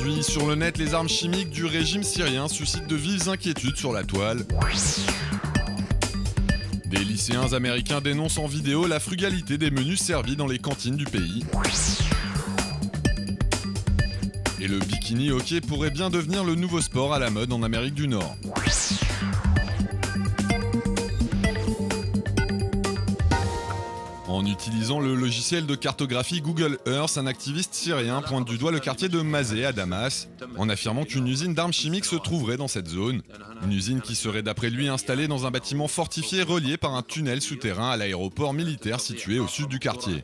Aujourd'hui, sur le net, les armes chimiques du régime syrien suscitent de vives inquiétudes sur la toile. Des lycéens américains dénoncent en vidéo la frugalité des menus servis dans les cantines du pays. Et le bikini hockey pourrait bien devenir le nouveau sport à la mode en Amérique du Nord. En utilisant le logiciel de cartographie Google Earth, un activiste syrien pointe du doigt le quartier de Mazeh à Damas, en affirmant qu'une usine d'armes chimiques se trouverait dans cette zone. Une usine qui serait d'après lui installée dans un bâtiment fortifié relié par un tunnel souterrain à l'aéroport militaire situé au sud du quartier.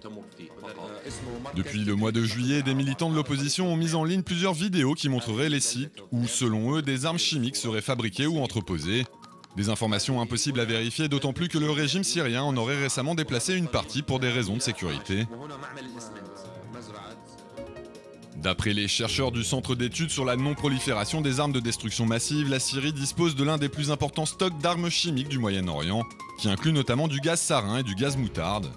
Depuis le mois de juillet, des militants de l'opposition ont mis en ligne plusieurs vidéos qui montreraient les sites où, selon eux, des armes chimiques seraient fabriquées ou entreposées. Des informations impossibles à vérifier, d'autant plus que le régime syrien en aurait récemment déplacé une partie pour des raisons de sécurité. D'après les chercheurs du Centre d'études sur la non-prolifération des armes de destruction massive, la Syrie dispose de l'un des plus importants stocks d'armes chimiques du Moyen-Orient, qui inclut notamment du gaz sarin et du gaz moutarde.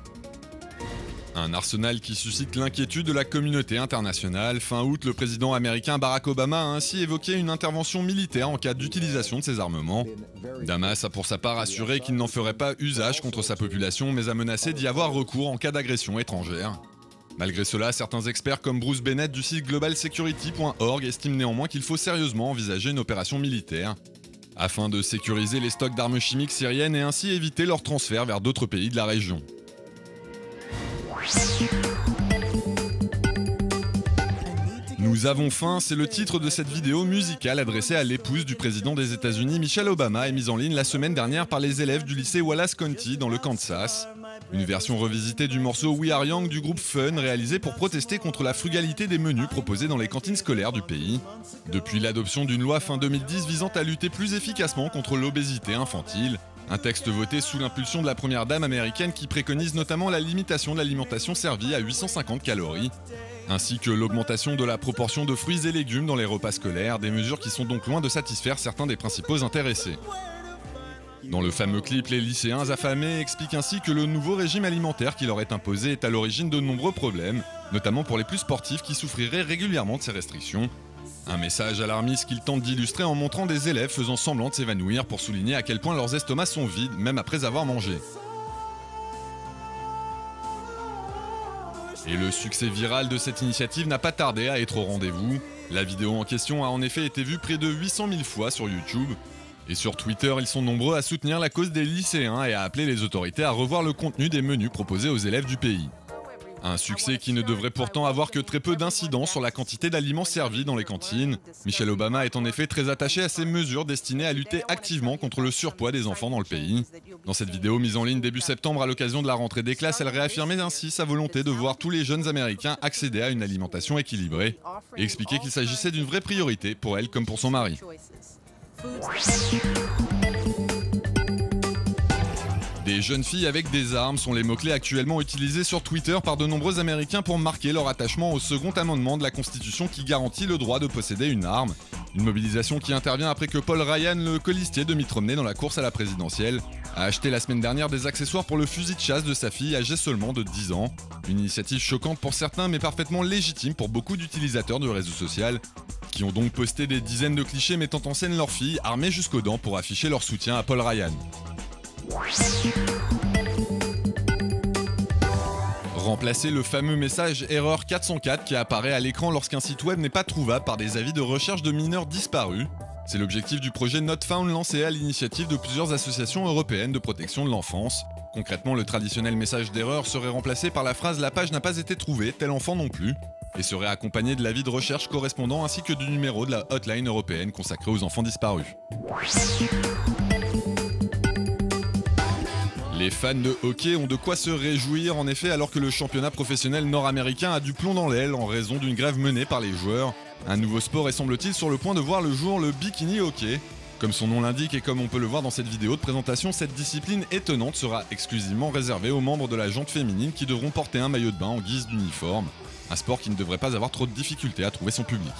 Un arsenal qui suscite l'inquiétude de la communauté internationale. Fin août, le président américain Barack Obama a ainsi évoqué une intervention militaire en cas d'utilisation de ces armements. Damas a pour sa part assuré qu'il n'en ferait pas usage contre sa population, mais a menacé d'y avoir recours en cas d'agression étrangère. Malgré cela, certains experts comme Bruce Bennett du site globalsecurity.org estiment néanmoins qu'il faut sérieusement envisager une opération militaire, afin de sécuriser les stocks d'armes chimiques syriennes et ainsi éviter leur transfert vers d'autres pays de la région. Nous avons faim, c'est le titre de cette vidéo musicale adressée à l'épouse du président des États-Unis, Michelle Obama, et mise en ligne la semaine dernière par les élèves du lycée Wallace County dans le Kansas. Une version revisitée du morceau We Are Young du groupe Fun, réalisé pour protester contre la frugalité des menus proposés dans les cantines scolaires du pays. Depuis l'adoption d'une loi fin 2010 visant à lutter plus efficacement contre l'obésité infantile, un texte voté sous l'impulsion de la première dame américaine qui préconise notamment la limitation de l'alimentation servie à 850 calories, ainsi que l'augmentation de la proportion de fruits et légumes dans les repas scolaires, des mesures qui sont donc loin de satisfaire certains des principaux intéressés. Dans le fameux clip, les lycéens affamés expliquent ainsi que le nouveau régime alimentaire qui leur est imposé est à l'origine de nombreux problèmes, notamment pour les plus sportifs qui souffriraient régulièrement de ces restrictions. Un message alarmiste qu'ils tentent d'illustrer en montrant des élèves faisant semblant de s'évanouir pour souligner à quel point leurs estomacs sont vides, même après avoir mangé. Et le succès viral de cette initiative n'a pas tardé à être au rendez-vous. La vidéo en question a en effet été vue près de 800 000 fois sur YouTube. Et sur Twitter, ils sont nombreux à soutenir la cause des lycéens et à appeler les autorités à revoir le contenu des menus proposés aux élèves du pays. Un succès qui ne devrait pourtant avoir que très peu d'incidence sur la quantité d'aliments servis dans les cantines. Michelle Obama est en effet très attachée à ces mesures destinées à lutter activement contre le surpoids des enfants dans le pays. Dans cette vidéo mise en ligne début septembre à l'occasion de la rentrée des classes, elle réaffirmait ainsi sa volonté de voir tous les jeunes Américains accéder à une alimentation équilibrée et expliquait qu'il s'agissait d'une vraie priorité pour elle comme pour son mari. Des jeunes filles avec des armes sont les mots-clés actuellement utilisés sur Twitter par de nombreux Américains pour marquer leur attachement au second amendement de la Constitution qui garantit le droit de posséder une arme. Une mobilisation qui intervient après que Paul Ryan, le colistier de Mitt Romney dans la course à la présidentielle, a acheté la semaine dernière des accessoires pour le fusil de chasse de sa fille âgée seulement de 10 ans. Une initiative choquante pour certains mais parfaitement légitime pour beaucoup d'utilisateurs de réseau social, qui ont donc posté des dizaines de clichés mettant en scène leur fille armée jusqu'aux dents pour afficher leur soutien à Paul Ryan. Remplacer le fameux message erreur 404 qui apparaît à l'écran lorsqu'un site web n'est pas trouvable par des avis de recherche de mineurs disparus. C'est l'objectif du projet Not Found lancé à l'initiative de plusieurs associations européennes de protection de l'enfance. Concrètement, le traditionnel message d'erreur serait remplacé par la phrase « La page n'a pas été trouvée, tel enfant non plus » et serait accompagné de l'avis de recherche correspondant ainsi que du numéro de la hotline européenne consacrée aux enfants disparus. Les fans de hockey ont de quoi se réjouir en effet alors que le championnat professionnel nord-américain a du plomb dans l'aile en raison d'une grève menée par les joueurs. Un nouveau sport est semble-t-il sur le point de voir le jour, le bikini hockey. Comme son nom l'indique et comme on peut le voir dans cette vidéo de présentation, cette discipline étonnante sera exclusivement réservée aux membres de la jante féminine qui devront porter un maillot de bain en guise d'uniforme. Un sport qui ne devrait pas avoir trop de difficultés à trouver son public.